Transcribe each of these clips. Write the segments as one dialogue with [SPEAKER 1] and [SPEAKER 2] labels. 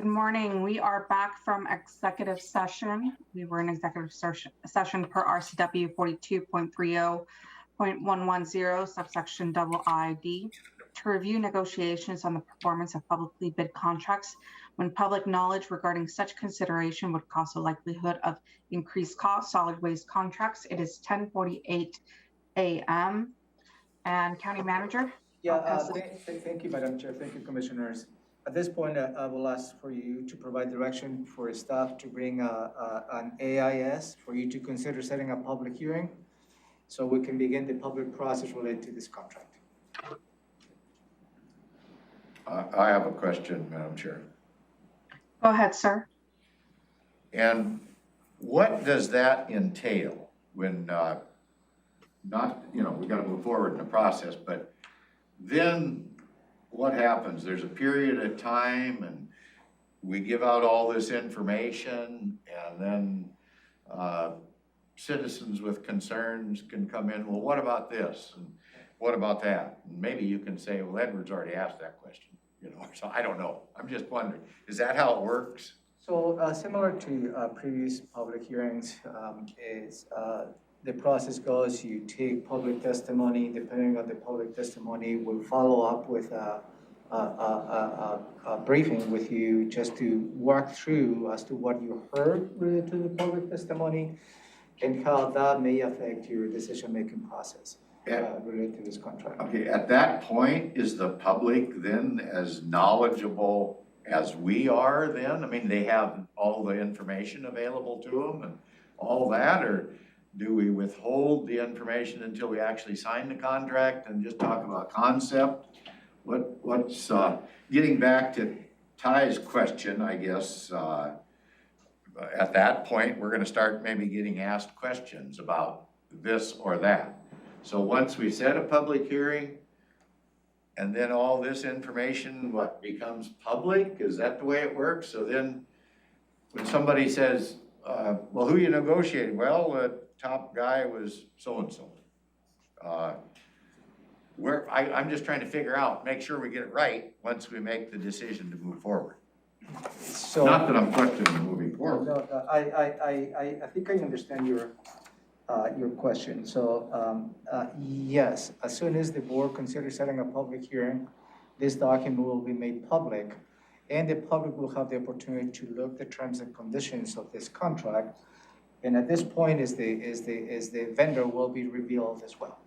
[SPEAKER 1] Good morning. We are back from executive session. We were in executive session per RCW 42.30.110 subsection IID to review negotiations on the performance of publicly bid contracts when public knowledge regarding such consideration would cause a likelihood of increased cost. Solid waste contracts. It is 10:48 a.m. And County Manager.
[SPEAKER 2] Thank you, Madam Chair. Thank you, Commissioners. At this point, I will ask for you to provide direction for staff to bring an AIS for you to consider setting a public hearing so we can begin the public process related to this contract.
[SPEAKER 3] I have a question, Madam Chair.
[SPEAKER 1] Go ahead, sir.
[SPEAKER 3] And what does that entail when, we got to move forward in the process, but then what happens? There's a period of time and we give out all this information and then citizens with concerns can come in, well, what about this? And what about that? And maybe you can say, well, Edward's already asked that question, so I don't know. I'm just wondering, is that how it works?
[SPEAKER 2] So similar to previous public hearings, the process goes, you take public testimony. Depending on the public testimony, we'll follow up with a briefing with you just to walk through as to what you heard related to the public testimony and how that may affect your decision-making process related to this contract.
[SPEAKER 3] Okay, at that point, is the public then as knowledgeable as we are then? I mean, they have all the information available to them and all that, or do we withhold the information until we actually sign the contract and just talk about concept? What's getting back to Ty's question, I guess, at that point, we're gonna start maybe getting asked questions about this or that. So once we set a public hearing, and then all this information, becomes public? Is that the way it works? So then when somebody says, well, who you negotiating? Well, the top guy was so-and-so. I'm just trying to figure out, make sure we get it right once we make the decision to move forward.
[SPEAKER 2] So,
[SPEAKER 3] not that I'm questioning moving forward.
[SPEAKER 2] No, I think I understand your question. So yes, as soon as the board considers setting a public hearing, this document will be made public, and the public will have the opportunity to look at the terms and conditions of this contract. And at this point, is the vendor will be revealed as well.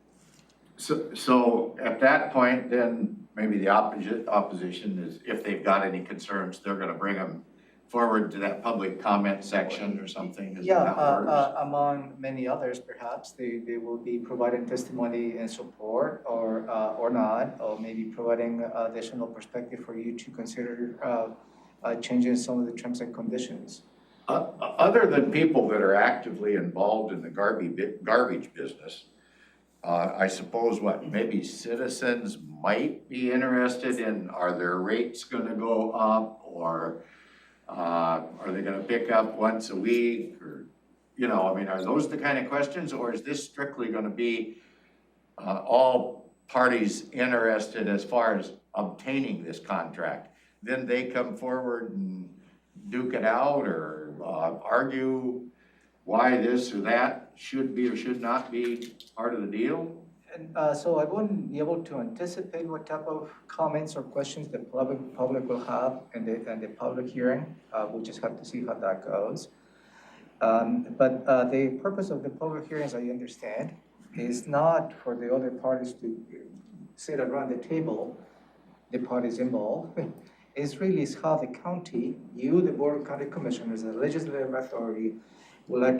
[SPEAKER 3] So at that point, then maybe the opposition is, if they've got any concerns, they're going to bring them forward to that public comment section or something?
[SPEAKER 2] Among many others, perhaps they will be providing testimony and support, or not, or maybe providing additional perspective for you to consider changing some of the terms and conditions.
[SPEAKER 3] Other than people that are actively involved in the garbage business, I suppose maybe citizens might be interested in, are their rates going to go up, or are they going to pick up once a week, or, are those the kind of questions, or is this strictly going to be all parties interested as far as obtaining this contract? Then they come forward and duke it out, or argue why this or that should be or should not be part of the deal?
[SPEAKER 2] And so I wouldn't be able to anticipate what type of comments or questions the public will have in the public hearing. We'll just have to see how that goes. But the purpose of the public hearings, I understand, is not for the other parties to sit around the table, the parties involved. It's really how the county, you, the Board of County Commissioners, the legislative authority, would like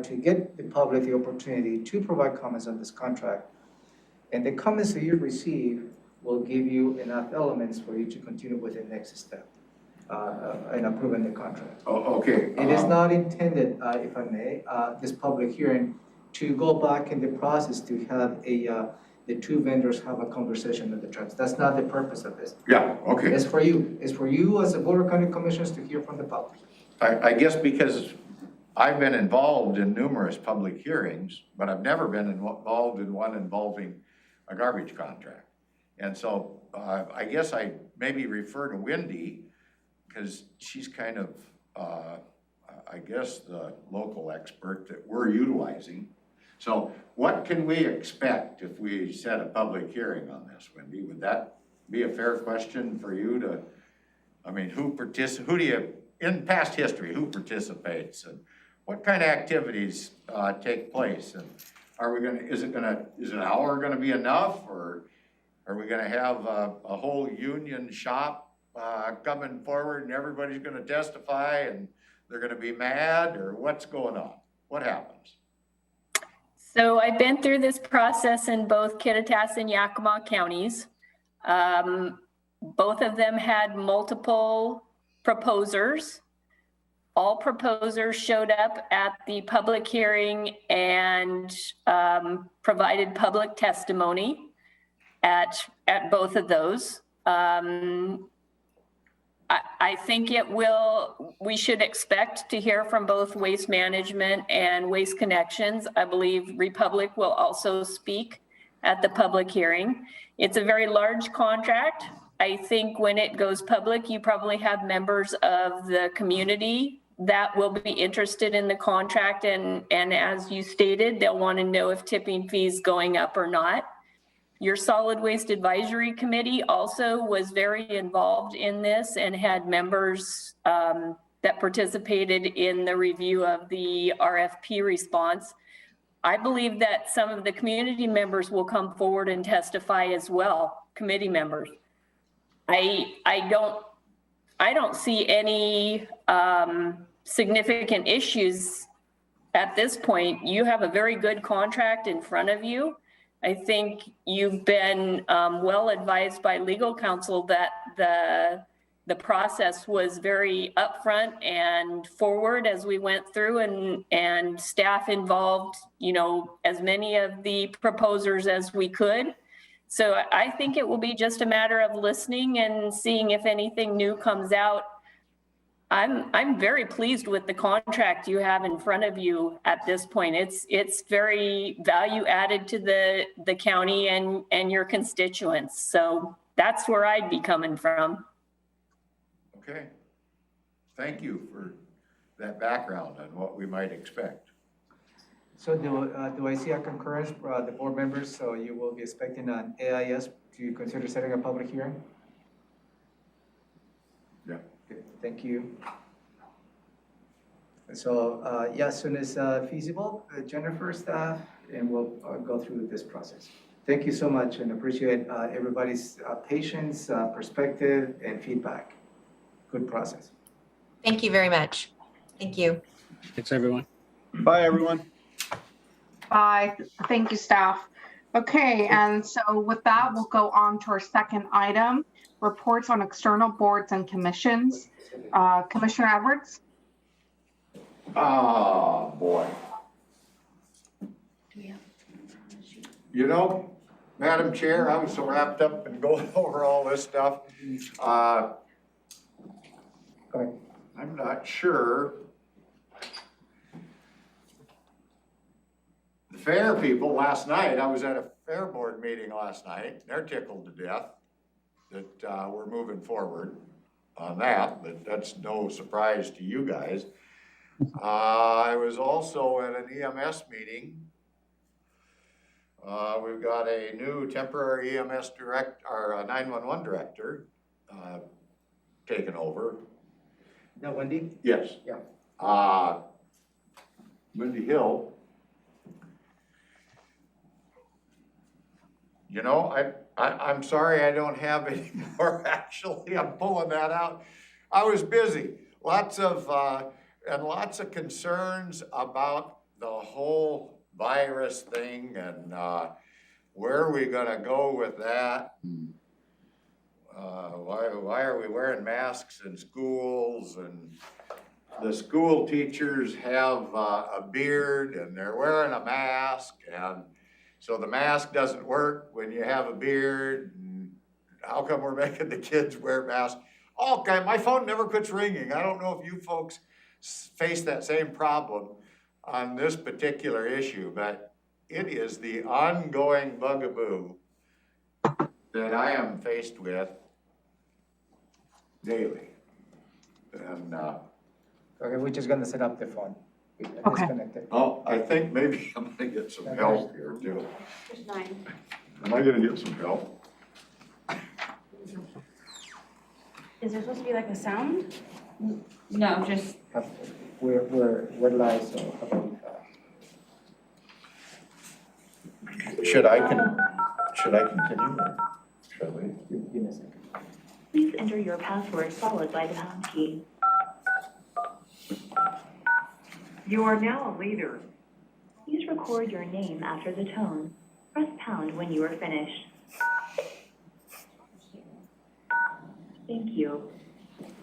[SPEAKER 2] to get the public the opportunity to provide comments on this contract. And the comments that you receive will give you enough elements for you to continue with the next step in approving the contract.
[SPEAKER 3] Oh, okay.
[SPEAKER 2] It is not intended, if I may, this public hearing to go back in the process to have the two vendors have a conversation on the terms. That's not the purpose of this.
[SPEAKER 3] Yeah, okay.
[SPEAKER 2] It's for you. It's for you as a Board of County Commissioners to hear from the public.
[SPEAKER 3] I guess because I've been involved in numerous public hearings, but I've never been involved in one involving a garbage contract. And so I guess I maybe refer to Wendy because she's kind of, I guess, the local expert that we're utilizing. So what can we expect if we set a public hearing on this, Wendy? Would that be a fair question for you to, I mean, who do you, in past history, who participates and what kind of activities take place? And are we gonna, is an hour gonna be enough, or are we gonna have a whole union shop coming forward and everybody's gonna testify and they're gonna be mad, or what's going on? What happens?
[SPEAKER 4] So I've been through this process in both Kittitas and Yakima counties. Both of them had multiple proposers. All proposers showed up at the public hearing and provided public testimony at both of those. I think we should expect to hear from both Waste Management and Waste Connections. I believe Republic will also speak at the public hearing. It's a very large contract. I think when it goes public, you probably have members of the community that will be interested in the contract. And as you stated, they'll want to know if tipping fees going up or not. Your Solid Waste Advisory Committee also was very involved in this and had members that participated in the review of the RFP response. I believe that some of the community members will come forward and testify as well, committee members. I don't see any significant issues at this point. You have a very good contract in front of you. I think you've been well advised by legal counsel that the process was very upfront and forward as we went through, and staff involved, as many of the proposers as we could. So I think it will be just a matter of listening and seeing if anything new comes out. I'm very pleased with the contract you have in front of you at this point. It's very value added to the county and your constituents. So that's where I'd be coming from.
[SPEAKER 3] Okay. Thank you for that background on what we might expect.
[SPEAKER 2] So do I see a concurrence for the board members? So you will be expecting an AIS. Do you consider setting a public hearing?
[SPEAKER 3] Yeah.
[SPEAKER 2] Okay, thank you. So yeah, as soon as feasible, Jennifer, staff, and we'll go through this process. Thank you so much, and appreciate everybody's patience, perspective, and feedback. Good process.
[SPEAKER 5] Thank you very much. Thank you.
[SPEAKER 6] Thanks, everyone.
[SPEAKER 7] Bye, everyone.
[SPEAKER 1] Bye. Thank you, staff. Okay, and so with that, we'll go on to our second item, reports on external boards and commissions. Commissioner Edwards?
[SPEAKER 3] Oh, boy. Madam Chair, I was so wrapped up in going over all this stuff.
[SPEAKER 2] Go ahead.
[SPEAKER 3] I'm not sure. The fair people last night, I was at a fair board meeting last night. They're tickled to death that we're moving forward on that, but that's no surprise to you guys. I was also at an EMS meeting. We've got a new temporary EMS or 911 director taken over.
[SPEAKER 2] Now, Wendy?
[SPEAKER 3] Yes.
[SPEAKER 2] Yeah.
[SPEAKER 3] Wendy Hill. I'm sorry I don't have any more, actually. I'm pulling that out. I was busy. Lots of concerns about the whole virus thing and where are we gonna go with that? Why are we wearing masks in schools? And the school teachers have a beard and they're wearing a mask, and so the mask doesn't work when you have a beard. And how come we're making the kids wear masks? Okay, my phone never quits ringing. I don't know if you folks face that same problem on this particular issue, but it is the ongoing bugaboo that I am faced with daily. And,
[SPEAKER 2] Okay, we're just gonna set up the phone. We
[SPEAKER 1] Okay.
[SPEAKER 2] disconnected.
[SPEAKER 3] oh, I think maybe I'm gonna get some help here too.
[SPEAKER 6] There's 9.
[SPEAKER 3] Am I gonna get some help?
[SPEAKER 6] Is there supposed to be like a sound? No, just,
[SPEAKER 2] We're live, so how about,
[SPEAKER 3] Should I continue or should we?
[SPEAKER 2] give me a second.
[SPEAKER 7] Please enter your password followed by the pound key.
[SPEAKER 8] You are now a leader.
[SPEAKER 7] Please record your name after the tone. Press pound when you are finished. Thank you.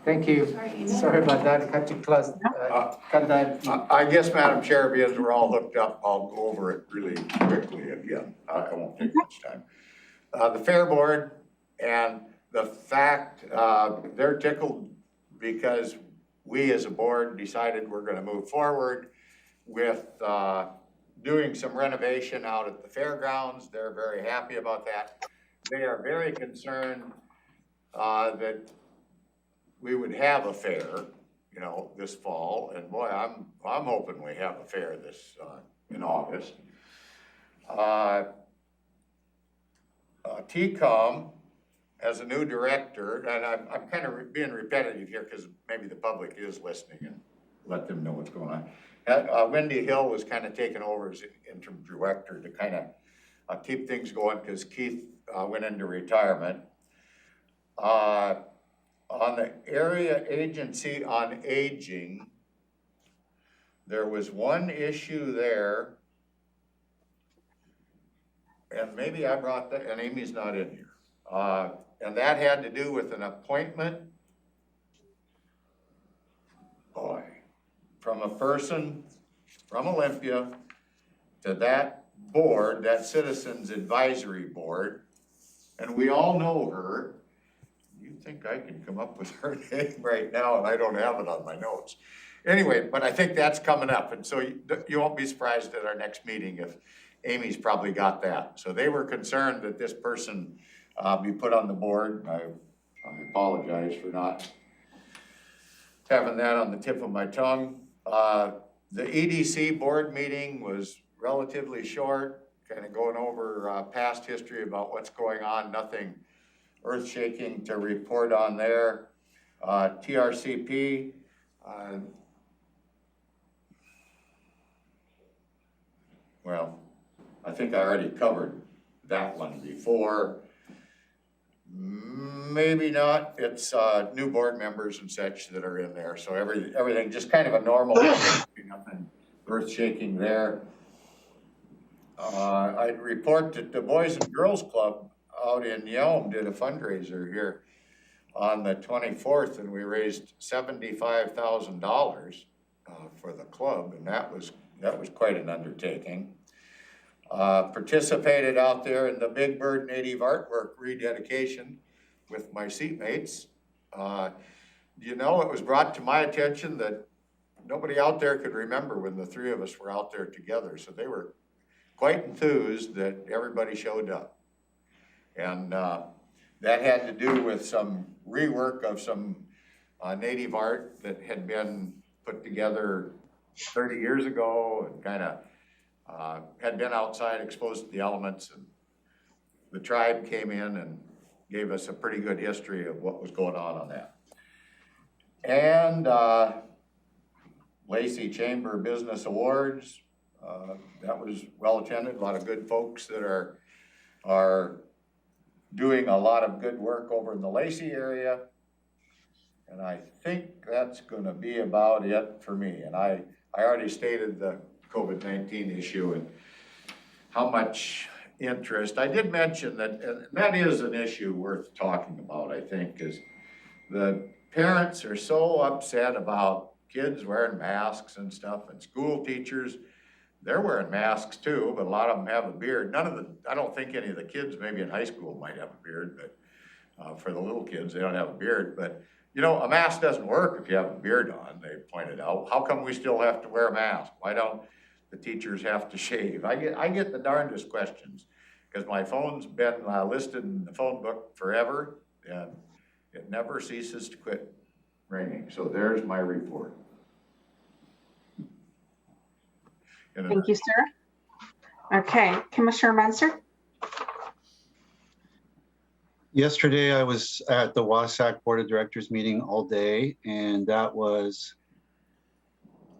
[SPEAKER 2] Thank you. Sorry about that, cut you close, cut that.
[SPEAKER 3] I guess, Madam Chair, because we're all hooked up, I'll go over it really quickly again. I won't take much time. The Fair Board and the fact, they're tickled because we as a board decided we're gonna move forward with doing some renovation out at the fairgrounds. They're very happy about that. They are very concerned that we would have a fair, you know, this fall, and boy, I'm hoping we have a fair this, in August. TCOM, as a new director, and I'm kind of being repetitive here because maybe the public is listening and let them know what's going on. Wendy Hill was kind of taken over as interim director to kind of keep things going because Keith went into retirement. On the Area Agency on Aging, there was one issue there, and maybe I brought that, and Amy's not in here. And that had to do with an appointment, boy, from a person from Olympia to that board, that Citizens Advisory Board, and we all know her. You think I can come up with her name right now, and I don't have it on my notes. Anyway, but I think that's coming up, and so you won't be surprised at our next meeting if Amy's probably got that. So they were concerned that this person be put on the board. I apologize for not having that on the tip of my tongue. The EDC board meeting was relatively short, kind of going over past history about what's going on, nothing earth-shaking to report on there. TRCP, well, I think I already covered that one before. Maybe not, it's new board members and such that are in there, so everything just kind of a normal, nothing earth-shaking there. I'd report that the Boys and Girls Club out in Yelm did a fundraiser here on the 24th, and we raised $75,000 for the club, and that was quite an undertaking. Participated out there in the Big Bird Native Artwork rededication with my seatmates. You know, it was brought to my attention that nobody out there could remember when the three of us were out there together, so they were quite enthused that everybody showed up. And that had to do with some rework of some native art that had been put together 30 years ago and kind of had been outside exposed to the elements, and the tribe came in and gave us a pretty good history of what was going on that. And Lacey Chamber Business Awards, that was well attended, a lot of good folks that are doing a lot of good work over in the Lacey area. And I think that's gonna be about it for me. And I already stated the COVID-19 issue and how much interest. I did mention that, and that is an issue worth talking about, I think, is the parents are so upset about kids wearing masks and stuff, and school teachers, they're wearing masks too, but a lot of them have a beard. I don't think any of the kids, maybe in high school, might have a beard, but for the little kids, they don't have a beard. But you know, a mask doesn't work if you have a beard on, they pointed out. How come we still have to wear a mask? Why don't the teachers have to shave? I get the darndest questions, because my phone's been listed in the phone book forever, and it never ceases to quit raining. So there's my report.
[SPEAKER 1] Thank you, sir. Okay, Commissioner Menser?
[SPEAKER 9] Yesterday, I was at the Wasatch Board of Directors meeting all day, and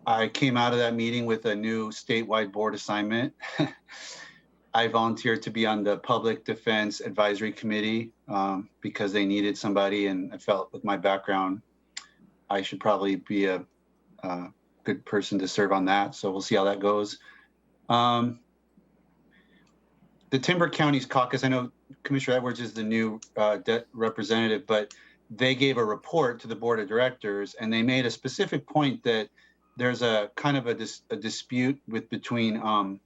[SPEAKER 9] I came out of that meeting with a new statewide board assignment. I volunteered to be on the Public Defense Advisory Committee because they needed somebody, and I felt with my background, I should probably be a good person to serve on that. So we'll see how that goes. The Timber Counties Caucus, I know Commissioner Edwards is the new representative, but they gave a report to the Board of Directors, and they made a specific point that there's a kind of a dispute between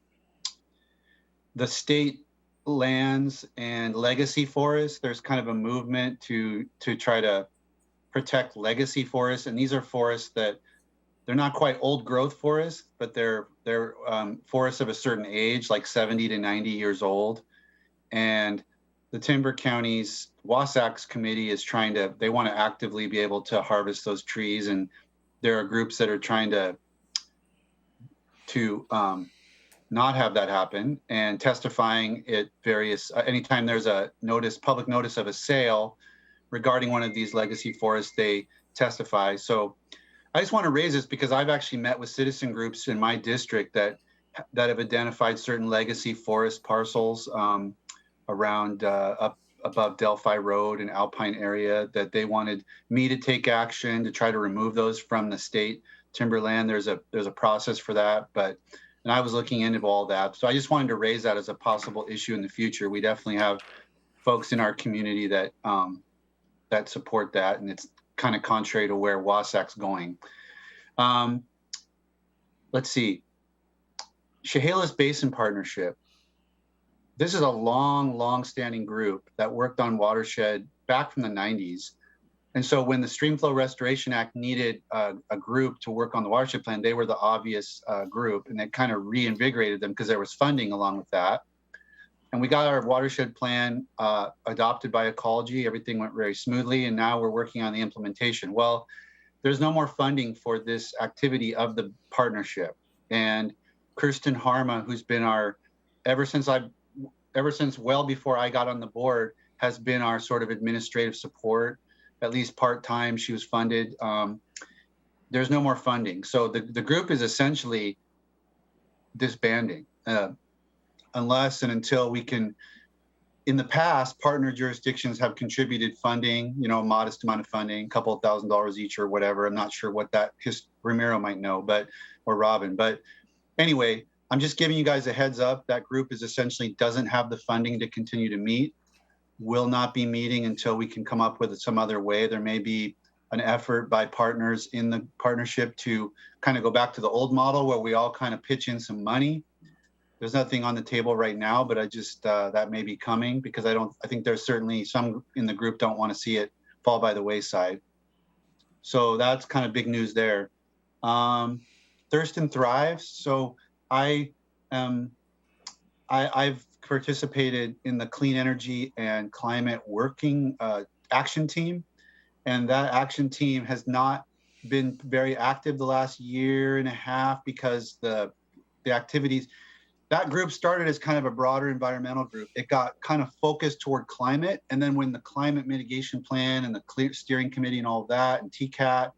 [SPEAKER 9] the state lands and legacy forests. There's kind of a movement to try to protect legacy forests, and these are forests that they're not quite old growth forests, but they're forests of a certain age, like 70 to 90 years old. And the Timber Counties Wasatch Committee is they want to actively be able to harvest those trees. And there are groups that are trying to not have that happen, and testifying at various, anytime there's a public notice of a sale regarding one of these legacy forests, they testify. So I just want to raise this because I've actually met with citizen groups in my district that have identified certain legacy forest parcels around up above Delphi Road and Alpine area that they wanted me to take action to try to remove those from the state timberland. There's a process for that, and I was looking into all that. So I just wanted to raise that as a possible issue in the future. We definitely have folks in our community that that support that, and it's kind of contrary to where Wasatch's going. Let's see. Chehalis Basin Partnership. This is a long-standing group that worked on watershed back from the 90s. And so when the Streamflow Restoration Act needed a group to work on the watershed plan, they were the obvious group, and it kind of reinvigorated them because there was funding along with that. And we got our watershed plan adopted by Ecology. Everything went very smoothly, and now we're working on the implementation. Well, there's no more funding for this activity of the partnership. And Kirsten Harma, who's been ever since well before I got on the board, has been our sort of administrative support, at least part-time. She was funded. There's no more funding. So the group is essentially disbanding. Unless and until we can, in the past, partner jurisdictions have contributed funding, a modest amount of funding, a couple of $1,000s each or whatever. I'm not sure what that, Ramiro might know, or Robin. But anyway, I'm just giving you guys a heads up. That group is essentially doesn't have the funding to continue to meet, will not be meeting until we can come up with some other way. There may be an effort by partners in the partnership to kind of go back to the old model where we all kind of pitch in some money. There's nothing on the table right now, but I just, that may be coming because I think there's certainly some in the group don't want to see it fall by the wayside. So that's kind of big news there. Thurston Thrives. So I've participated in the Clean Energy and Climate Working Action Team. And that action team has not been very active the last year and a half because the activities, that group started as kind of a broader environmental group. It got kind of focused toward climate. And then when the climate mitigation plan and the clear steering committee and all of that and TCAT,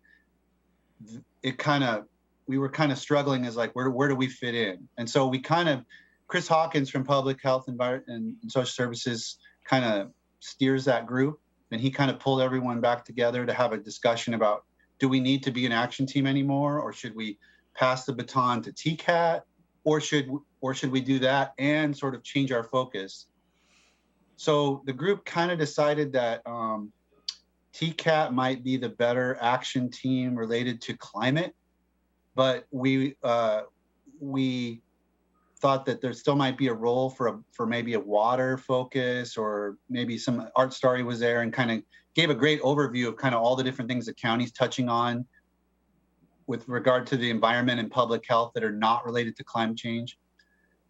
[SPEAKER 9] we were kind of struggling as like, where do we fit in? And so we Chris Hawkins from Public Health and Social Services kind of steers that group. And he kind of pulled everyone back together to have a discussion about, do we need to be an action team anymore? Or should we pass the baton to TCAT? Or should we do that and sort of change our focus? So the group kind of decided that TCAT might be the better action team related to climate, but we thought that there still might be a role for maybe a water focus, or maybe some Art Starry was there and kind of gave a great overview of kind of all the different things the county's touching on with regard to the environment and public health that are not related to climate change.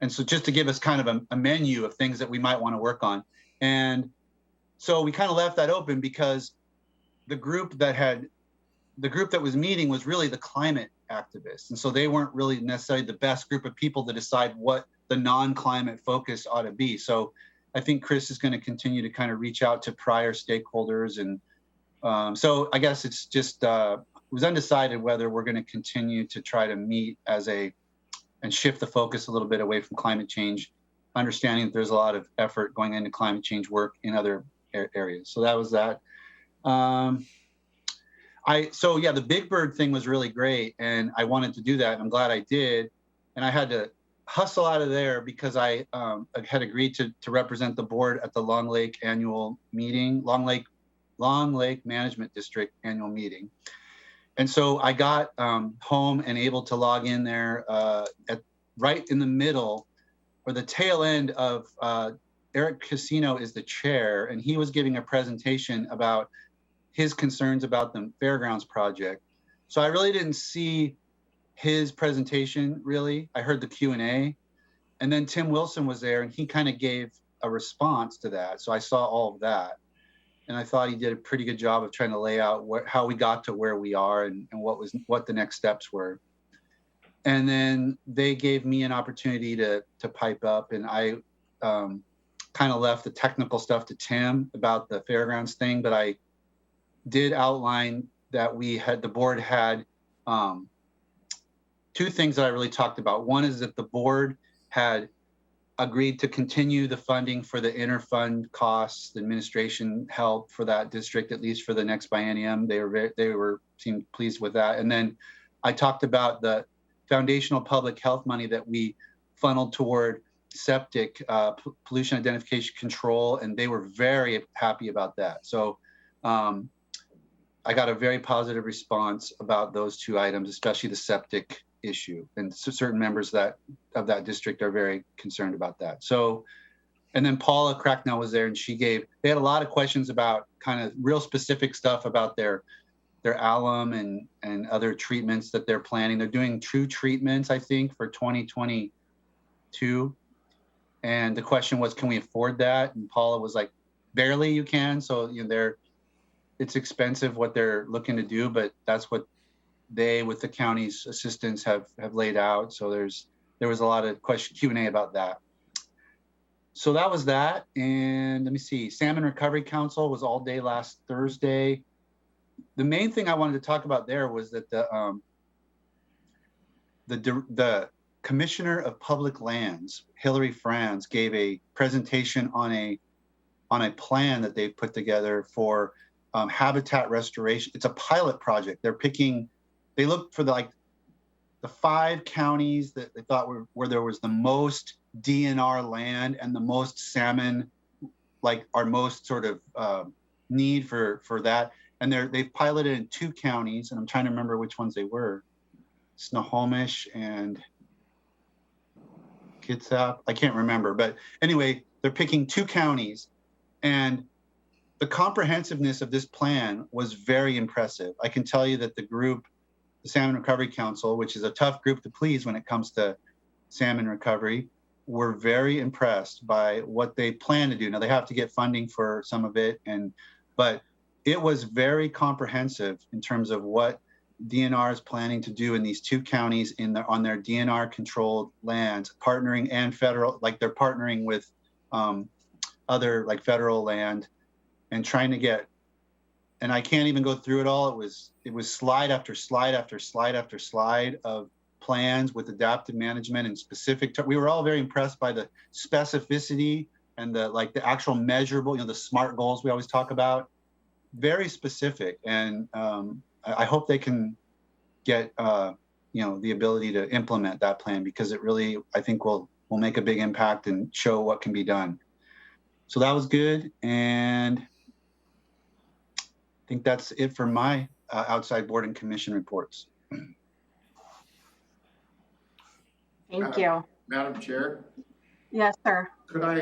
[SPEAKER 9] And so just to give us kind of a menu of things that we might want to work on. And so we kind of left that open because the group that had the group that was meeting was really the climate activists. And so they weren't really necessarily the best group of people to decide what the non-climate focus ought to be. So I think Chris is going to continue to kind of reach out to prior stakeholders. And so I guess it's just, it was undecided whether we're going to continue to try to meet and shift the focus a little bit away from climate change, understanding that there's a lot of effort going into climate change work in other areas. So that was that. So yeah, the Big Bird thing was really great, and I wanted to do that, and I'm glad I did. And I had to hustle out of there because I had agreed to represent the board at the Long Lake annual meeting, Long Lake Management District annual meeting. And so I got home and able to log in there right in the middle, or the tail end of Eric Casino is the chair, and he was giving a presentation about his concerns about the fairgrounds project. So I really didn't see his presentation, really. I heard the Q&A, and then Tim Wilson was there, and he kind of gave a response to that. So I saw all of that, and I thought he did a pretty good job of trying to lay out how we got to where we are and what the next steps were. And then they gave me an opportunity to pipe up, and I kind of left the technical stuff to Tim about the fairgrounds thing, but I did outline that the board had two things that I really talked about. One is that the board had agreed to continue the funding for the interfund costs, the administration help for that district, at least for the next biennium. They seemed pleased with that. And then I talked about the foundational public health money that we funneled toward septic pollution identification control, and they were very happy about that. So I got a very positive response about those two items, especially the septic issue. And certain members of that district are very concerned about that. So, and then Paula Cracknell was there, and they had a lot of questions about kind of real specific stuff about their alum and other treatments that they're planning. They're doing true treatments, I think, for 2022. And the question was, can we afford that? And Paula was like, barely you can. So, it's expensive what they're looking to do, but that's what they, with the county's assistance, have laid out. So there was a lot of Q&A about that. So that was that. And let me see, Salmon Recovery Council was all day last Thursday. The main thing I wanted to talk about there was that the Commissioner of Public Lands, Hillary Franz, gave a presentation on a plan that they've put together for habitat restoration. It's a pilot project. They looked for the 5 counties that they thought where there was the most DNR land and the most salmon, like our most sort of need for that. And they've piloted in 2 counties, and I'm trying to remember which ones they were. Snohomish and Kitsap. I can't remember, but anyway, they're picking 2 counties, and the comprehensiveness of this plan was very impressive. I can tell you that the group, the Salmon Recovery Council, which is a tough group to please when it comes to salmon recovery, were very impressed by what they plan to do. Now they have to get funding for some of it, but it was very comprehensive in terms of what DNR is planning to do in these 2 counties on their DNR controlled lands, partnering and federal, like they're partnering with other like federal land and trying to get, and I can't even go through it all. It was slide after slide after slide after slide of plans with adaptive management and specific. We were all very impressed by the specificity and the actual measurable, the SMART goals we always talk about. Very specific, and I hope they can get the ability to implement that plan, because it really, I think, will make a big impact and show what can be done. So that was good, and I think that's it for my outside board and commission reports.
[SPEAKER 1] Thank you.
[SPEAKER 3] Madam Chair,
[SPEAKER 1] Yes, sir.
[SPEAKER 3] could I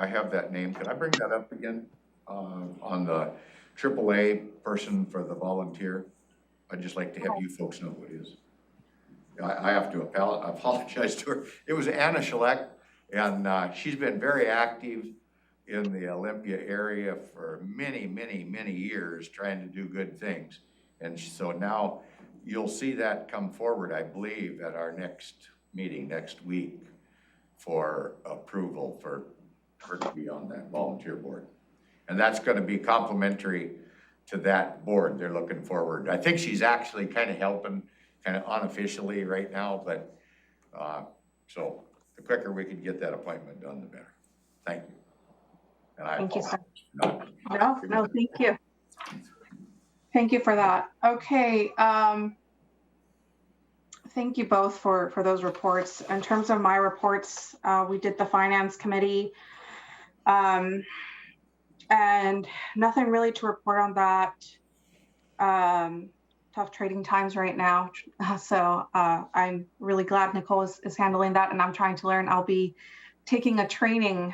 [SPEAKER 3] have that name. Could I bring that up again on the AAA person for the volunteer? I'd just like to have you folks know who it is. I have to apologize to her. It was Anna Schleck, and she's been very active in the Olympia area for many, many, many years trying to do good things. And so now you'll see that come forward, I believe, at our next meeting next week for approval for her to be on that volunteer board. And that's going to be complimentary to that board. They're looking forward. I think she's actually kind of helping kind of unofficially right now, but so the quicker we can get that appointment done, the better. Thank you. And I
[SPEAKER 1] Thank you, sir.
[SPEAKER 3] apologize.
[SPEAKER 1] No, thank you. Thank you for that. Okay. Thank you both for those reports. In terms of my reports, we did the Finance Committee. And nothing really to report on that. Tough trading times right now. So I'm really glad Nicole is handling that, and I'm trying to learn. I'll be taking a training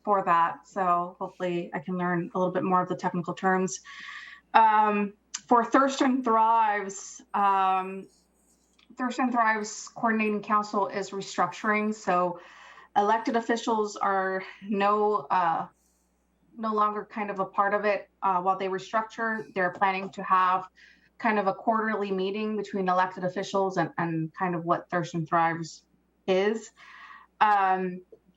[SPEAKER 1] for that. So hopefully I can learn a little bit more of the technical terms. For Thurston Thrives, Thurston Thrives Coordinating Council is restructuring. So elected officials are no longer kind of a part of it while they restructure. They're planning to have kind of a quarterly meeting between elected officials and kind of what Thurston Thrives is.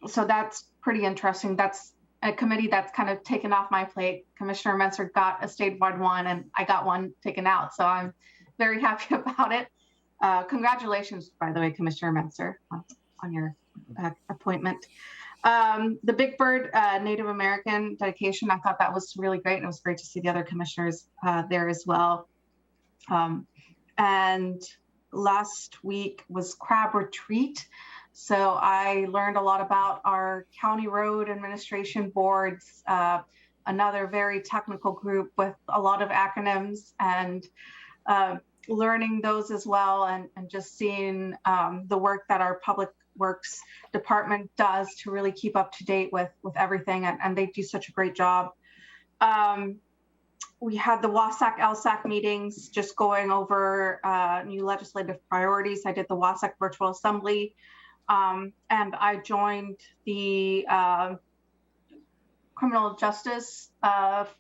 [SPEAKER 1] So that's pretty interesting. That's a committee that's kind of taken off my plate. Commissioner Menser got a statewide one and I got one taken out. So I'm very happy about it. Congratulations, by the way, Commissioner Menser, on your appointment. The Big Bird Native American dedication, I thought that was really great. And it was great to see the other commissioners there as well. And last week was Crab Retreat. So I learned a lot about our county road administration boards, another very technical group with a lot of acronyms, and learning those as well, and just seeing the work that our public works department does to really keep up to date with everything, and they do such a great job. We had the WASAC LSAC meetings, just going over new legislative priorities. I did the WASAC virtual assembly, and I joined the criminal justice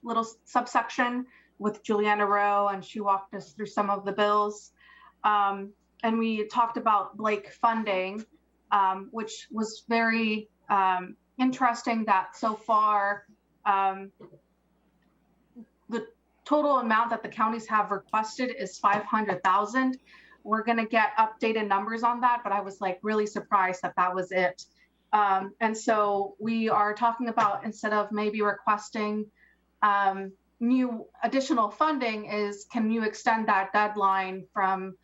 [SPEAKER 1] little subsection with Juliana Rowe, and she walked us through some of the bills. And we talked about Blake funding, which was very interesting that so far, the total amount that the counties have requested is $500,000. We're gonna get updated numbers on that, but I was like really surprised that that was it. And so we are talking about, instead of maybe requesting new additional funding, is can you extend that deadline from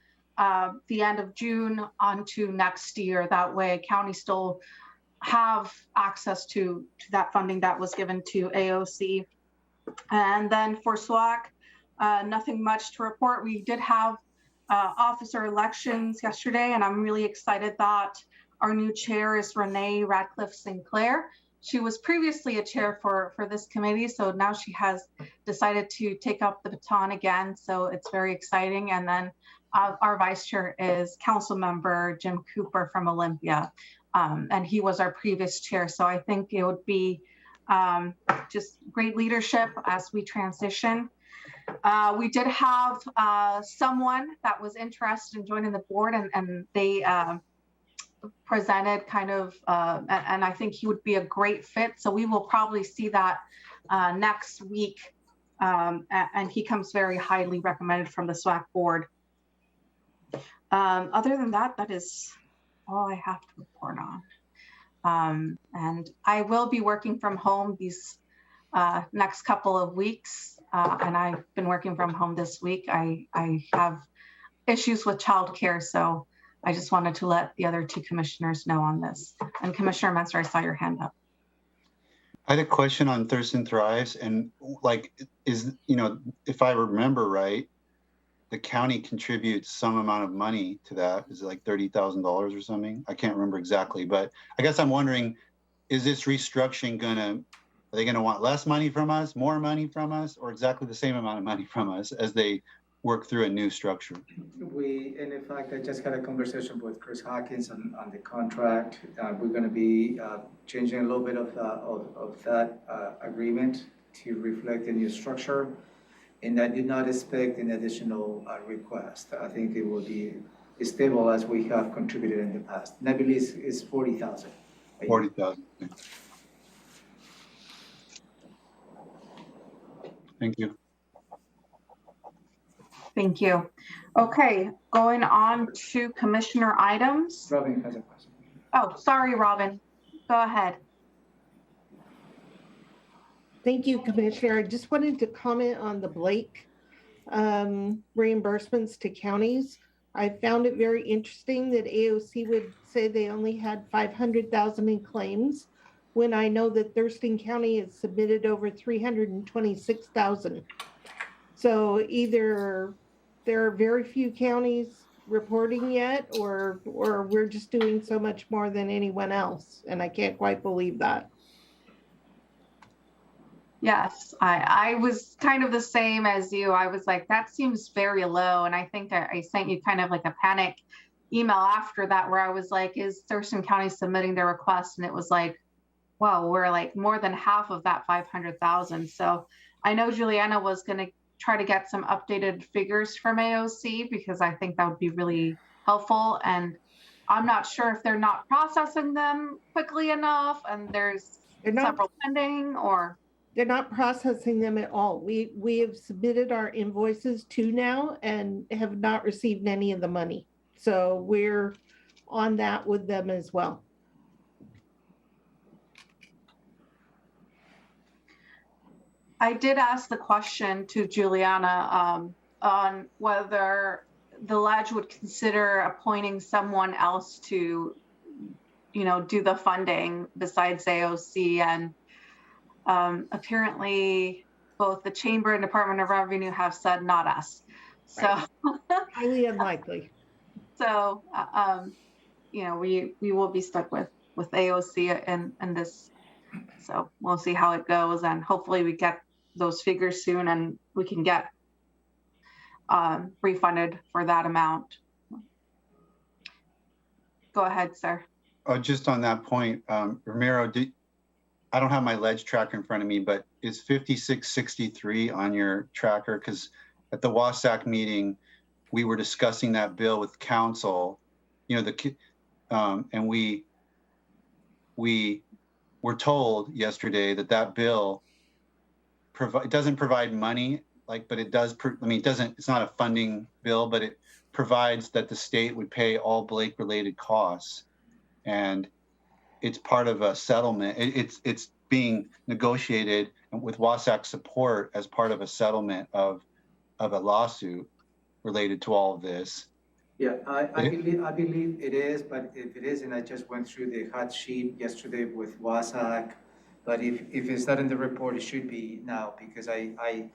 [SPEAKER 1] the end of June onto next year? That way counties still have access to that funding that was given to AOC. And then for SWAC, nothing much to report. We did have officer elections yesterday, and I'm really excited that our new chair is Renee Radcliffe Sinclair. She was previously a chair for this committee, so now she has decided to take up the baton again, so it's very exciting. And then our vice chair is council member Jim Cooper from Olympia, and he was our previous chair, so I think it would be just great leadership as we transition. We did have someone that was interested in joining the board, and they presented kind of, and I think he would be a great fit. So we will probably see that next week. And he comes very highly recommended from the SWAC board. Other than that, that is all I have to report on. And I will be working from home these next couple of weeks. And I've been working from home this week. I have issues with childcare, so I just wanted to let the other two commissioners know on this. And Commissioner Menser, I saw your hand up.
[SPEAKER 9] I had a question on Thurston Thrives, and like, is, you know, if I remember right, the county contributes some amount of money to that. Is it like $30,000 or something? I can't remember exactly, but I guess I'm wondering, is this restructuring are they gonna want less money from us, more money from us, or exactly the same amount of money from us as they work through a new structure.
[SPEAKER 2] And in fact, I just had a conversation with Chris Hawkins on the contract. We're going to be changing a little bit of that agreement to reflect the new structure. And I did not expect an additional request. I think it will be as stable as we have contributed in the past. And I believe it's 40,000.
[SPEAKER 9] 40,000. Thank you.
[SPEAKER 1] Thank you. Okay, going on to commissioner items.
[SPEAKER 2] Robin has a question.
[SPEAKER 1] Oh, sorry, Robin. Go ahead.
[SPEAKER 10] Thank you, Commissioner. I just wanted to comment on the Blake reimbursements to counties. I found it very interesting that AOC would say they only had 500,000 in claims, when I know that Thurston County has submitted over 326,000. So either there are very few counties reporting yet, or we're just doing so much more than anyone else. And I can't quite believe that.
[SPEAKER 1] Yes, I was kind of the same as you. I was like, that seems very low. And I think I sent you kind of like a panic email after that where I was like, is Thurston County submitting their request? And it was like, well, we're like more than half of that 500,000. So I know Juliana was going to try to get some updated figures from AOC because I think that would be really helpful. And I'm not sure if they're not processing them quickly enough and there's several pending or.
[SPEAKER 10] They're not processing them at all. We have submitted our invoices to now and have not received any of the money. So we're on that with them as well.
[SPEAKER 1] I did ask the question to Juliana on whether the Ledge would consider appointing someone else to, do the funding besides AOC, and apparently both the Chamber and Department of Revenue have said not us. So
[SPEAKER 10] highly unlikely.
[SPEAKER 1] So we will be stuck with AOC in this. So we'll see how it goes, and hopefully we get those figures soon and we can get refunded for that amount. Go ahead, sir.
[SPEAKER 9] Oh, just on that point, Ramiro, I don't have my Ledge tracker in front of me, but is 5663 on your tracker? Because at the WASAC meeting, we were discussing that bill with council, and we were told yesterday that bill doesn't provide money, but it does. It's not a funding bill, but it provides that the state would pay all Blake-related costs, and it's part of a settlement. It's being negotiated with WASAC support as part of a settlement of a lawsuit related to all of this.
[SPEAKER 2] Yeah, I believe it is, but if it isn't, I just went through the hot sheet yesterday with WASAC. But if it's not in the report, it should be now, because I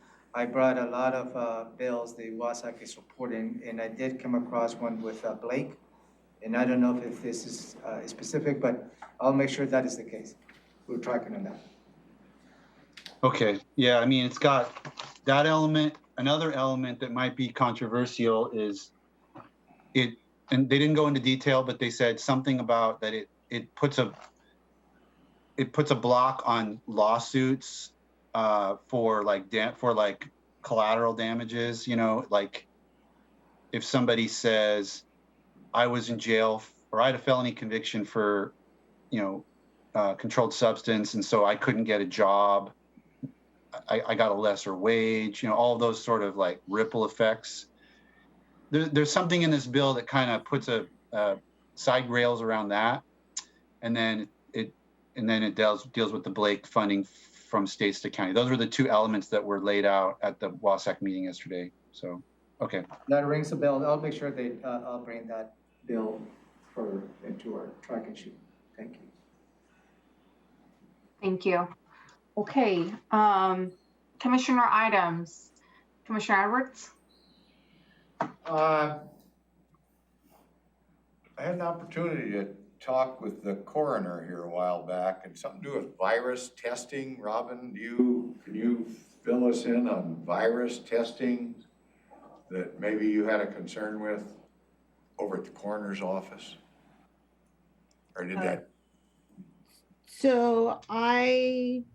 [SPEAKER 2] brought a lot of bills the WASAC is supporting, and I did come across one with Blake. And I don't know if this is specific, but I'll make sure that is the case. We're tracking on that.
[SPEAKER 9] Okay, yeah, it's got that element. Another element that might be controversial is and they didn't go into detail, but they said something about that it puts a block on lawsuits for collateral damages. If somebody says, I was in jail or I had a felony conviction for, controlled substance, and so I couldn't get a job. I got a lesser wage, all of those sort of ripple effects. There's something in this bill that kind of puts a side rails around that. And then it deals with the Blake funding from states to county. Those were the two elements that were laid out at the WASAC meeting yesterday. So, okay.
[SPEAKER 2] That rings a bell. I'll make sure that I'll bring that bill into our tracking sheet. Thank you.
[SPEAKER 1] Thank you. Okay, commissioner items. Commissioner Edwards?
[SPEAKER 3] I had an opportunity to talk with the coroner here a while back, and something to do with virus testing. Robin, can you fill us in on virus testing that maybe you had a concern with over at the coroner's office? Or did that,
[SPEAKER 10] So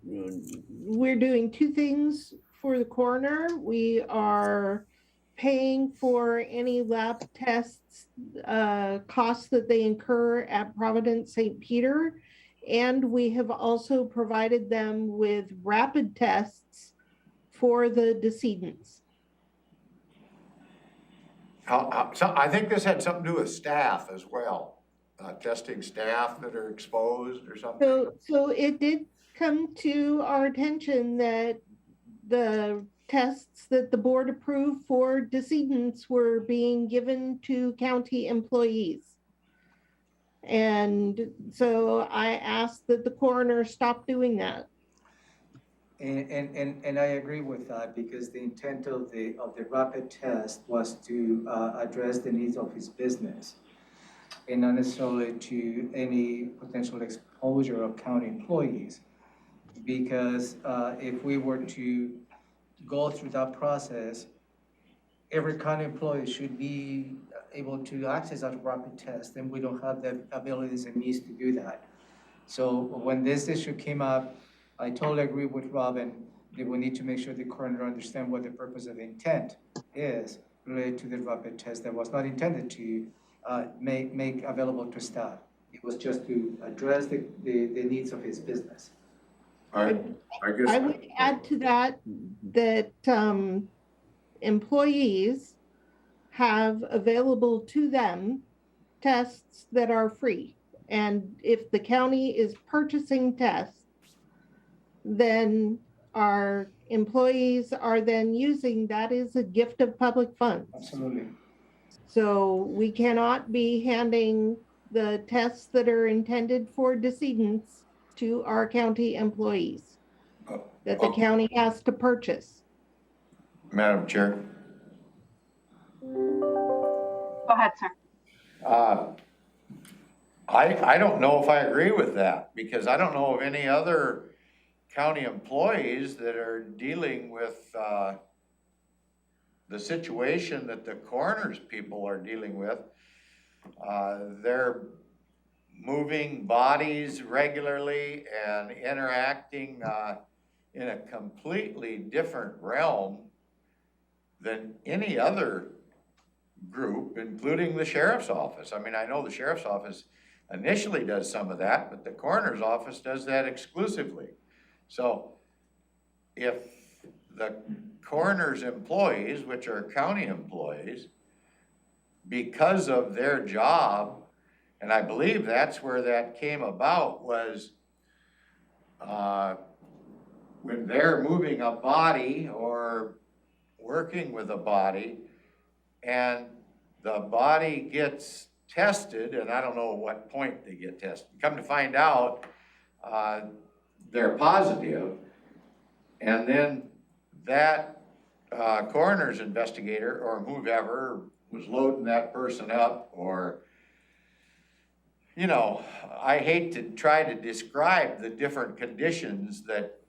[SPEAKER 10] we're doing two things for the coroner. We are paying for any lab tests, costs that they incur at Providence St. Peter. And we have also provided them with rapid tests for the decedents.
[SPEAKER 3] so I think this had something to do with staff as well. Testing staff that are exposed or something.
[SPEAKER 10] So it did come to our attention that the tests that the board approved for decedents were being given to county employees. And so I asked that the coroner stop doing that.
[SPEAKER 2] And I agree with that, because the intent of the rapid test was to address the needs of his business, and not necessarily to any potential exposure of county employees. Because if we were to go through that process, every county employee should be able to access that rapid test, and we don't have the abilities and means to do that. So when this issue came up, I totally agree with Robin that we need to make sure the coroner understand what the purpose of the intent is related to the rapid test that was not intended to make available to staff. It was just to address the needs of his business.
[SPEAKER 3] I guess.
[SPEAKER 10] I would add to that employees have available to them tests that are free. And if the county is purchasing tests, then our employees are then using that as a gift of public funds.
[SPEAKER 2] Absolutely.
[SPEAKER 10] So we cannot be handing the tests that are intended for decedents to our county employees that the county has to purchase.
[SPEAKER 3] Madam Chair.
[SPEAKER 1] Go ahead, sir.
[SPEAKER 3] I don't know if I agree with that, because I don't know of any other county employees that are dealing with the situation that the coroner's people are dealing with. They're moving bodies regularly and interacting in a completely different realm than any other group, including the sheriff's office. I mean, I know the sheriff's office initially does some of that, but the coroner's office does that exclusively. So if the coroner's employees, which are county employees, because of their job, and I believe that's where that came about, was when they're moving a body or working with a body and the body gets tested, and I don't know at what point they get tested. Come to find out, they're positive, and then that coroner's investigator or whoever was loading that person up, or, you know, I hate to try to describe the different conditions that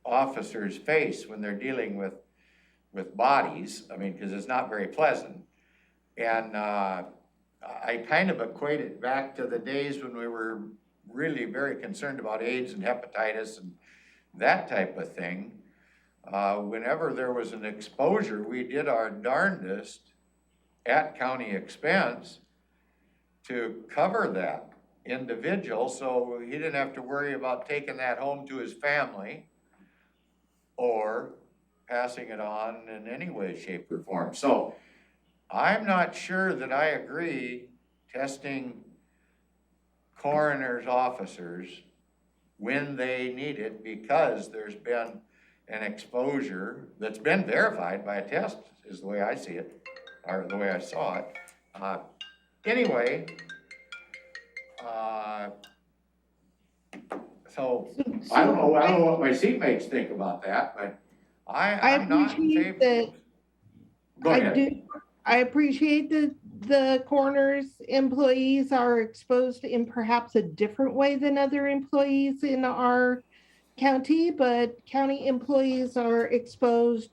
[SPEAKER 3] officers face when they're dealing with bodies. I mean, because it's not very pleasant. And I kind of equate it back to the days when we were really very concerned about AIDS and hepatitis and that type of thing. Whenever there was an exposure, we did our darndest at county expense to cover that individual, so he didn't have to worry about taking that home to his family or passing it on in any way, shape, or form. So I'm not sure that I agree testing coroner's officers when they need it, because there's been an exposure that's been verified by a test, is the way I see it, or the way I saw it. Anyway, so I don't know what my seatmates think about that, but I'm not in
[SPEAKER 10] appreciate
[SPEAKER 3] favor. Go ahead.
[SPEAKER 10] I appreciate that the coroner's employees are exposed in perhaps a different way than other employees in our county, but county employees are exposed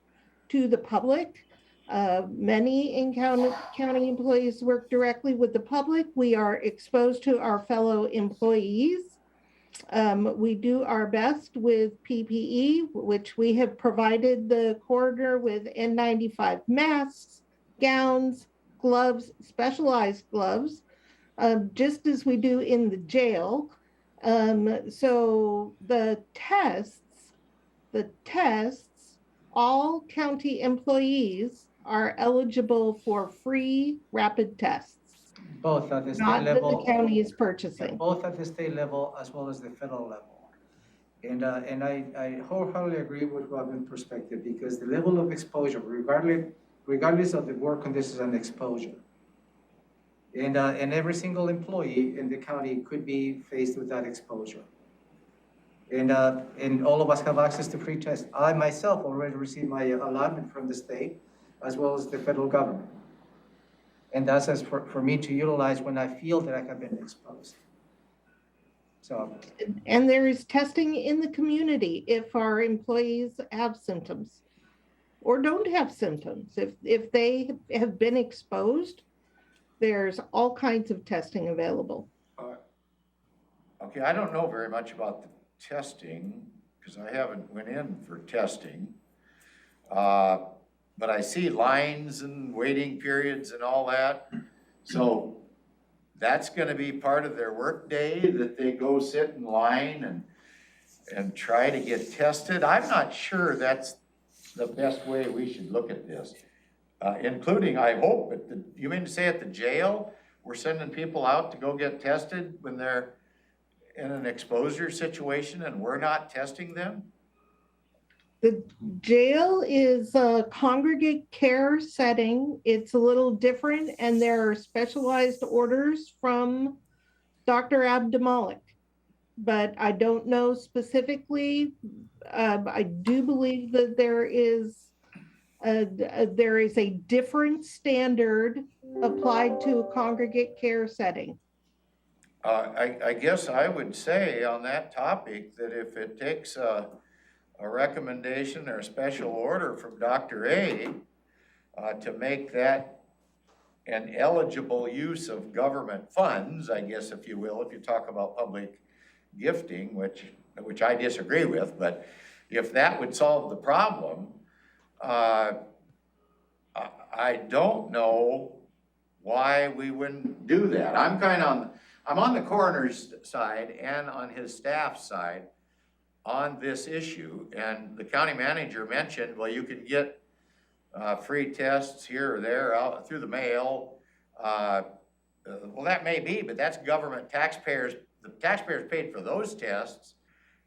[SPEAKER 10] to the public Many in-county employees work directly with the public. We are exposed to our fellow employees. We do our best with PPE, which we have provided the coroner with N95 masks, gowns, gloves, specialized gloves, just as we do in the jail. So the tests, all county employees are eligible for free rapid tests.
[SPEAKER 2] Both at the state
[SPEAKER 10] Not that
[SPEAKER 2] level.
[SPEAKER 10] the county is purchasing.
[SPEAKER 2] Both at the state level as well as the federal level. And I wholeheartedly agree with Robin's perspective, because the level of exposure, regardless of the work conditions and exposure, and every single employee in the county could be faced with that exposure. And all of us have access to free tests. I myself already received my allotment from the state as well as the federal government. And that's as for me to utilize when I feel that I have been exposed. So.
[SPEAKER 10] And there is testing in the community if our employees have symptoms or don't have symptoms. If they have been exposed, there's all kinds of testing available.
[SPEAKER 3] Okay, I don't know very much about the testing because I haven't went in for testing. But I see lines and waiting periods and all that. So that's gonna be part of their work day, that they go sit in line and try to get tested. I'm not sure that's the best way we should look at this. Including, I hope, you mean to say at the jail, we're sending people out to go get tested when they're in an exposure situation and we're not testing them?
[SPEAKER 10] The jail is a congregate care setting. It's a little different, and there are specialized orders from Dr. Abdamalik. But I don't know specifically. I do believe that there is a different standard applied to a congregate care setting.
[SPEAKER 3] I guess I would say on that topic that if it takes a recommendation or a special order from Dr. A to make that an eligible use of government funds, I guess, if you will, if you talk about public gifting, which I disagree with, but if that would solve the problem, I don't know why we wouldn't do that. I'm on the coroner's side and on his staff's side on this issue, and the county manager mentioned, well, you can get free tests here or there out through the mail. Well, that may be, but that's government taxpayers. The taxpayers paid for those tests,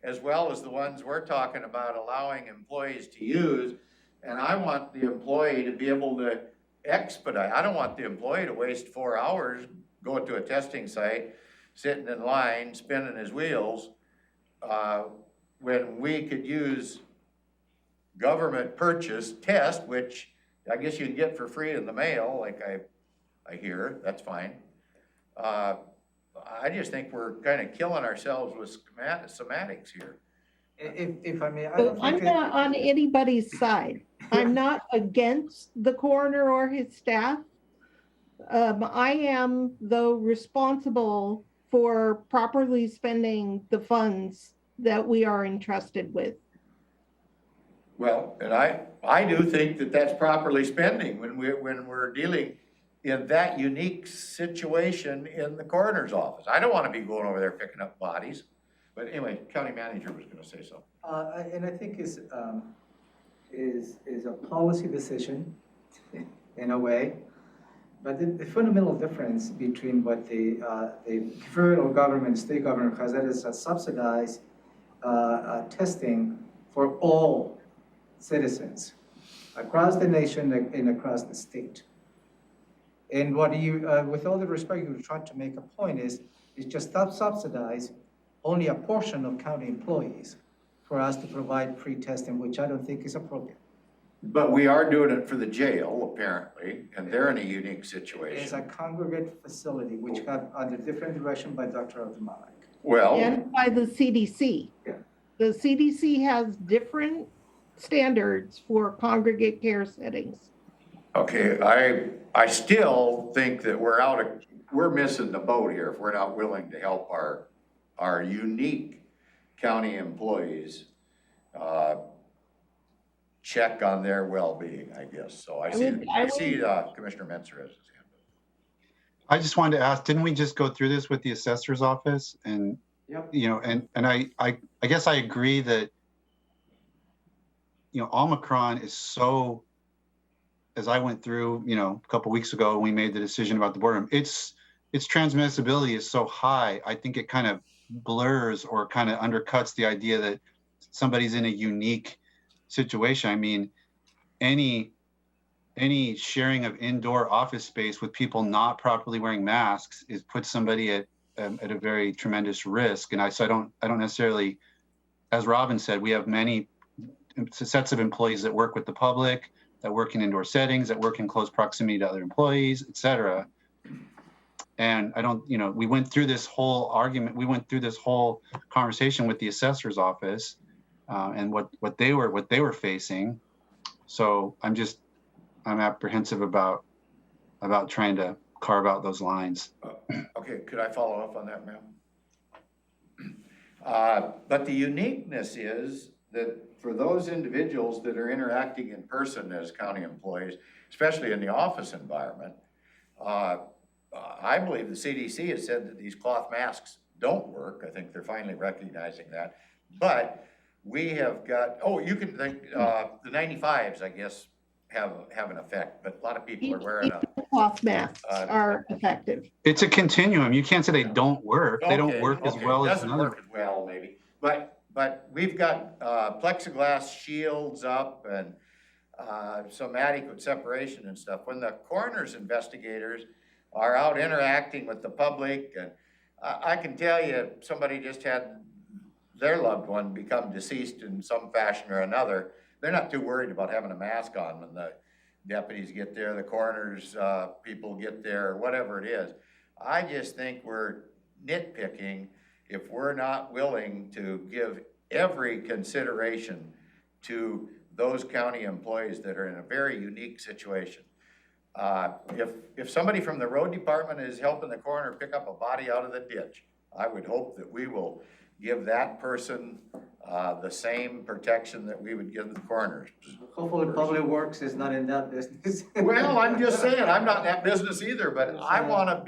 [SPEAKER 3] as well as the ones we're talking about allowing employees to use. And I want the employee to be able to expedite. I don't want the employee to waste 4 hours going to a testing site, sitting in line, spinning his wheels, when we could use government purchased test, which I guess you can get for free in the mail, like I hear, that's fine. I just think we're kind of killing ourselves with semantics here.
[SPEAKER 2] If I may,
[SPEAKER 10] I'm not on anybody's side. I'm not against the coroner or his staff. I am, though, responsible for properly spending the funds that we are entrusted with.
[SPEAKER 3] Well, and I do think that that's properly spending when we're dealing in that unique situation in the coroner's office. I don't want to be going over there picking up bodies. But anyway, county manager was going to say so.
[SPEAKER 2] And I think is a policy decision in a way. But the fundamental difference between what the federal government, state government has, that is a subsidized testing for all citizens across the nation and across the state. And what you, with all the respect, you're trying to make a point is just subsidize only a portion of county employees for us to provide free testing, which I don't think is appropriate.
[SPEAKER 3] But we are doing it for the jail, apparently, and they're in a unique situation.
[SPEAKER 2] It's a congregate facility, which got under different direction by Dr. Abdamalik.
[SPEAKER 3] Well,
[SPEAKER 10] And by the CDC.
[SPEAKER 2] Yeah.
[SPEAKER 10] The CDC has different standards for congregate care settings.
[SPEAKER 3] Okay, I still think that we're missing the boat here if we're not willing to help our unique county employees, check on their well-being, I guess. So I see Commissioner Menzer has his hand up.
[SPEAKER 9] I just wanted to ask, didn't we just go through this with the assessor's office? And,
[SPEAKER 2] Yep.
[SPEAKER 9] you know, and I guess I agree that, you know, Omicron is so, as I went through, you know, a couple weeks ago, when we made the decision about the boardroom, its transmissibility is so high. I think it kind of blurs or kind of undercuts the idea that somebody's in a unique situation. I mean, any sharing of indoor office space with people not properly wearing masks puts somebody at a very tremendous risk. And so I don't necessarily, as Robin said, we have many sets of employees that work with the public, that work in indoor settings, that work in close proximity to other employees, et cetera. And I don't, you know, we went through this whole argument, we went through this whole conversation with the assessor's office and what they were facing. So I'm apprehensive about trying to carve out those lines.
[SPEAKER 3] Okay, could I follow up on that, ma'am? But the uniqueness is that for those individuals that are interacting in person as county employees, especially in the office environment, I believe the CDC has said that these cloth masks don't work. I think they're finally recognizing that. But we have got, you can think, the 95s, I guess, have an effect, but a lot of people are wearing
[SPEAKER 10] Cloth masks are effective.
[SPEAKER 9] It's a continuum. You can't say they don't work. They don't work as well as
[SPEAKER 3] doesn't work as well, maybe. But we've got plexiglass shields up and some adequate separation and stuff. When the coroner's investigators are out interacting with the public, and I can tell you, somebody just had their loved one become deceased in some fashion or another, they're not too worried about having a mask on when the deputies get there, the coroner's people get there, whatever it is. I just think we're nitpicking if we're not willing to give every consideration to those county employees that are in a very unique situation. If somebody from the road department is helping the coroner pick up a body out of the ditch, I would hope that we will give that person the same protection that we would give the coroners.
[SPEAKER 2] Hopefully Public Works is not in that business.
[SPEAKER 3] Well, I'm just saying, I'm not in that business either, but I wanna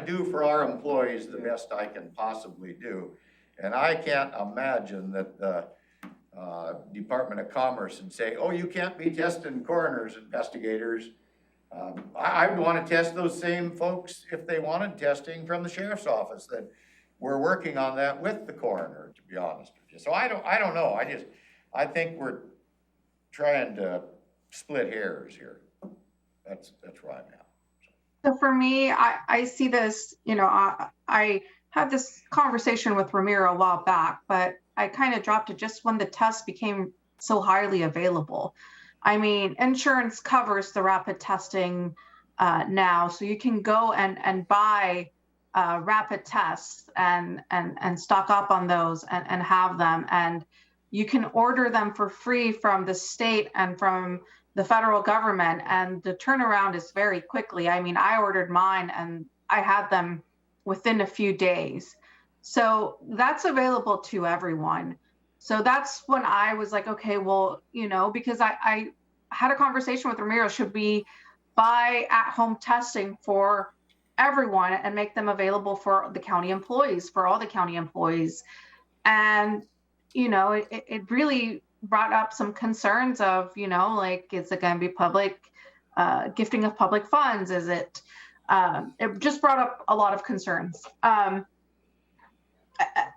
[SPEAKER 3] do for our employees the best I can possibly do. And I can't imagine that the Department of Commerce would say, oh, you can't be testing coroners investigators. I would wanna test those same folks if they wanted testing from the sheriff's office, that we're working on that with the coroner, to be honest with you. So I don't know, I think we're trying to split hairs here. That's where I'm at.
[SPEAKER 1] So for me, I see this, you know, I had this conversation with Ramiro a while back, but I kind of dropped it just when the test became so highly available. I mean, insurance covers the rapid testing now, so you can go and buy rapid tests and stock up on those and have them. And you can order them for free from the state and from the federal government. And the turnaround is very quickly. I mean, I ordered mine and I had them within a few days. So that's available to everyone. So that's when I was like, okay, well, you know, because I had a conversation with Ramiro, should we buy at-home testing for everyone and make them available for the county employees, for all the county employees? And, you know, it really brought up some concerns of, you know, like, is it going to be public gifting of public funds? Is it just brought up a lot of concerns.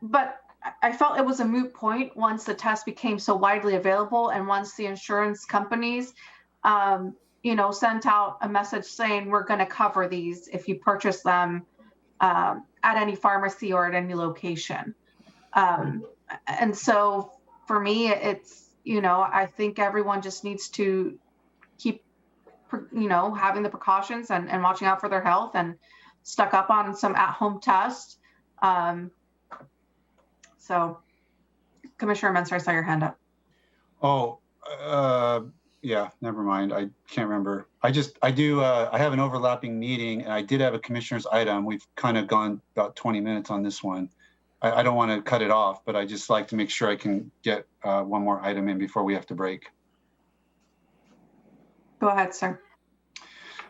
[SPEAKER 1] But I felt it was a moot point once the test became so widely available, and once the insurance companies you know, sent out a message saying, we're going to cover these if you purchase them at any pharmacy or at any location. And so for me, it's, you know, I think everyone just needs to keep, you know, having the precautions and watching out for their health and stuck up on some at-home tests. So Commissioner Menzer, I saw your hand up.
[SPEAKER 9] Oh, Yeah, never mind. I can't remember. I have an overlapping meeting and I did have a commissioner's item. We've kind of gone about 20 minutes on this one. I don't want to cut it off, but I just like to make sure I can get one more item in before we have to break.
[SPEAKER 1] Go ahead, sir.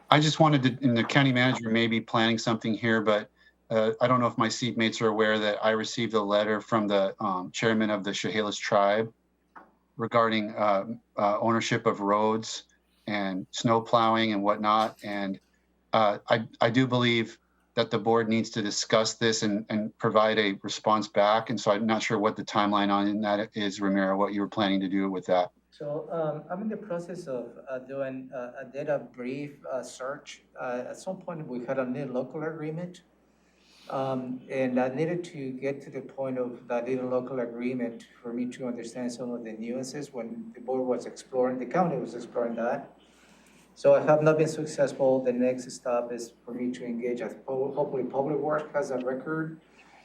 [SPEAKER 9] I just wanted to, and the county manager may be planning something here, but I don't know if my seatmates are aware that I received a letter from the chairman of the Chehalis tribe regarding ownership of roads and snow plowing and whatnot. And I do believe that the board needs to discuss this and provide a response back. And so I'm not sure what the timeline on that is, Ramiro, what you were planning to do with that.
[SPEAKER 2] So I'm in the process of doing a data brief search. At some point, we had a new local agreement. And I needed to get to the point of that little local agreement for me to understand some of the nuances when the board was exploring, the county was exploring that. So I have not been successful. The next step is for me to engage, hopefully Public Works has a record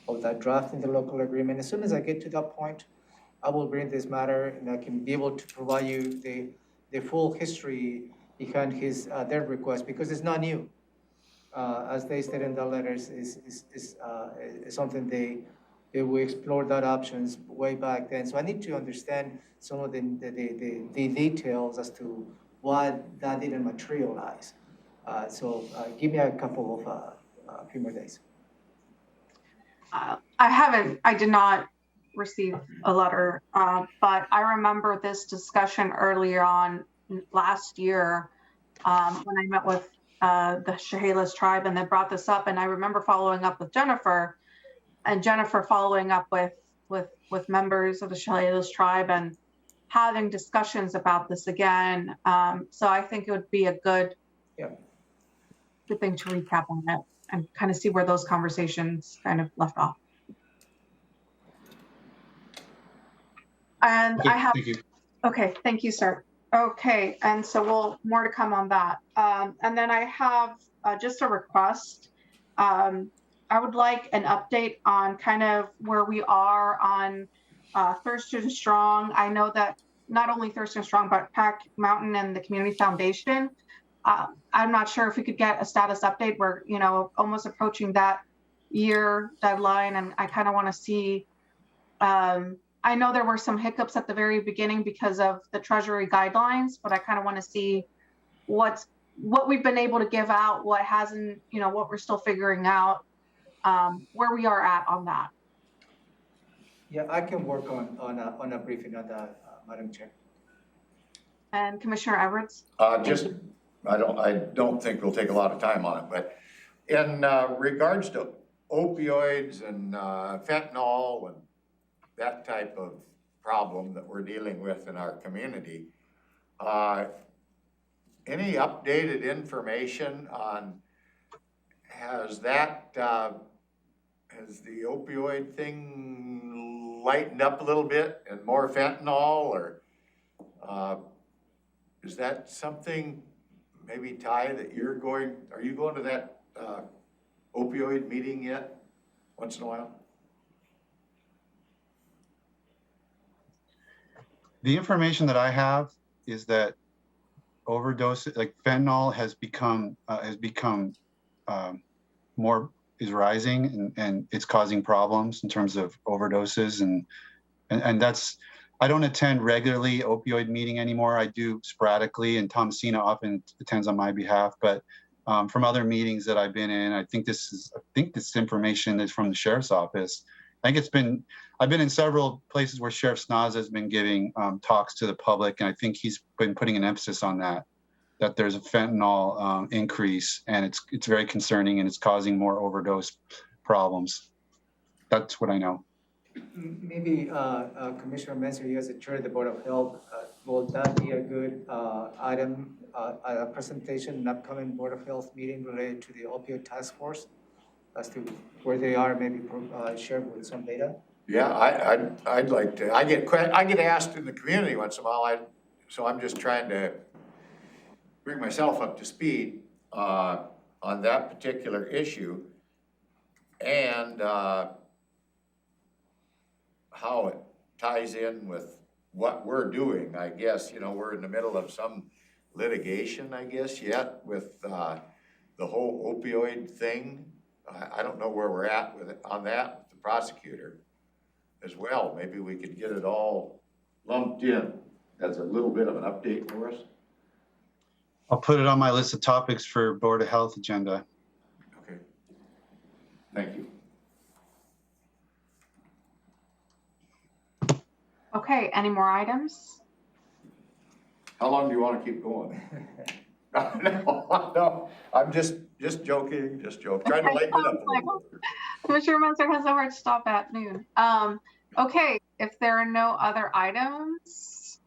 [SPEAKER 2] of that draft in the local agreement. As soon as I get to that point, I will bring this matter and I can be able to provide you the full history behind their request, because it's not new. As they stated in the letters, is something we explored that options way back then. So I need to understand some of the details as to why that didn't materialize. So give me a couple of a few more days.
[SPEAKER 1] I did not receive a letter, but I remember this discussion earlier on last year when I met with the Chehalis tribe, and they brought this up, and I remember following up with Jennifer, and Jennifer following up with members of the Chehalis tribe and having discussions about this again. So I think it would be a good thing to recap on it and kind of see where those conversations kind of left off. And
[SPEAKER 9] Okay,
[SPEAKER 1] I have,
[SPEAKER 9] thank you.
[SPEAKER 1] okay, thank you, sir. Okay, and so more to come on that. And then I have just a request. I would like an update on kind of where we are on Thurston Strong. I know that not only Thurston Strong, but Pack Mountain and the Community Foundation. I'm not sure if we could get a status update. We're, almost approaching that year deadline, and I kind of want to see, I know there were some hiccups at the very beginning because of the Treasury guidelines, but I kind of want to see what we've been able to give out, what hasn't, what we're still figuring out, where we are at on that.
[SPEAKER 2] Yeah, I can work on a briefing on that, Madam Chair.
[SPEAKER 1] And Commissioner Everett?
[SPEAKER 3] I don't think we'll take a lot of time on it, but in regards to opioids and fentanyl and that type of problem that we're dealing with in our community, any updated information on, has the opioid thing lightened up a little bit and more fentanyl, or is that something, maybe Ty, that are you going to that opioid meeting yet, once in a while?
[SPEAKER 9] The information that I have is that overdose, like fentanyl, has become more, is rising, and it's causing problems in terms of overdoses, and that's, I don't attend regularly opioid meeting anymore. I do sporadically, and Thomasina often attends on my behalf, but from other meetings that I've been in, I think this information is from the sheriff's office. I've been in several places where Sheriff Snoz has been giving talks to the public, and I think he's been putting an emphasis on that there's a fentanyl increase, and it's very concerning, and it's causing more overdose problems. That's what I know.
[SPEAKER 2] Maybe Commissioner Menzer, you as the chair of the Board of Health, will that be a good item, a presentation, an upcoming Board of Health meeting related to the opioid task force as to where they are, maybe share with some data?
[SPEAKER 3] Yeah, I'd like to. I get asked in the community once in a while, so I'm just trying to bring myself up to speed on that particular issue, and how it ties in with what we're doing, I guess, you know, we're in the middle of some litigation, I guess, yet with, the whole opioid thing. I don't know where we're at with it, on that, with the prosecutor as well. Maybe we could get it all lumped in as a little bit of an update for us.
[SPEAKER 9] I'll put it on my list of topics for Board of Health agenda.
[SPEAKER 3] Okay. Thank you.
[SPEAKER 1] Okay, any more items?
[SPEAKER 3] How long do you want to keep going? No, I'm just joking, trying to lighten it up a little bit.
[SPEAKER 1] Commissioner Munster has the hard stop at noon. Okay, if there are no other items.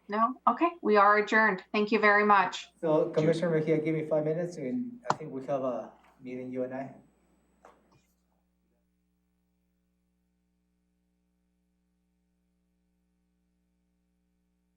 [SPEAKER 1] No? Okay, we are adjourned. Thank you very much.
[SPEAKER 2] So Commissioner Mejia, give me 5 minutes and I think we have a meeting, you and I.